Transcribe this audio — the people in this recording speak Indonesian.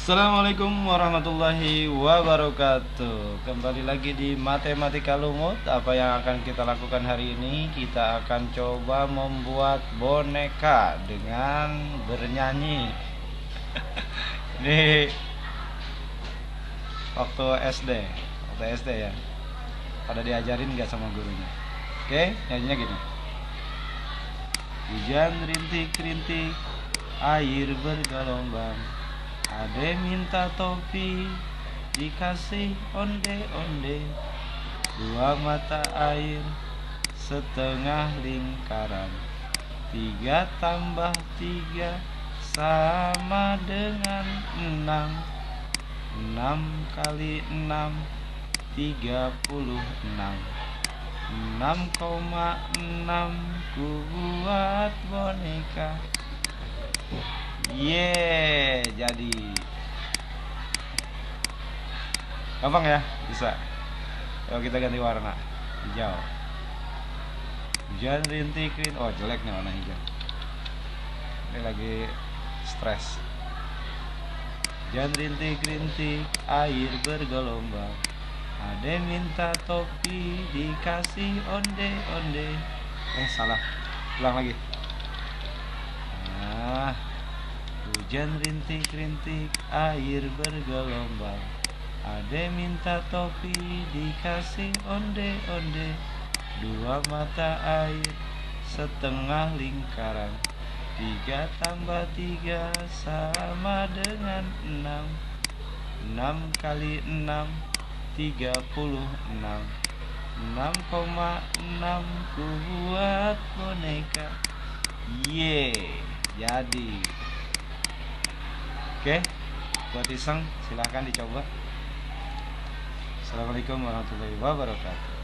Assalamualaikum warahmatullahi wabarakatuh. Kembali lagi di Matematika Lumut. Apa yang akan kita lakukan hari ini? Kita akan coba membuat boneka dengan bernyanyi. Ini waktu SD. Waktu SD ya. Pada diajarin gak sama gurunya? Oke, nyanyinya gini. Hujan rintik-rintik, air bergelombang. Ade minta topi, dikasih onde-onde. Dua mata air, setengah lingkaran. 3 tambah 3 sama dengan 6. 6 kali 6 36. 6,6 ku buat boneka. Jadi gampang ya, bisa. Kalau kita ganti warna hijau. Hujan rintik-rintik. Oh, jelek nih warna hijau. Ini lagi stres. Hujan rintik-rintik, air bergelombang. Ade minta topi, dikasih onde-onde. Salah. Ulang lagi. Hujan rintik-rintik, air bergelombang. Ade minta topi, dikasih onde-onde. Dua mata air, setengah lingkaran. 3 tambah 3 sama dengan 6. 6 kali 6 36. 6,6 ku buat boneka. Jadi oke, buat iseng silahkan dicoba. Assalamualaikum warahmatullahi wabarakatuh.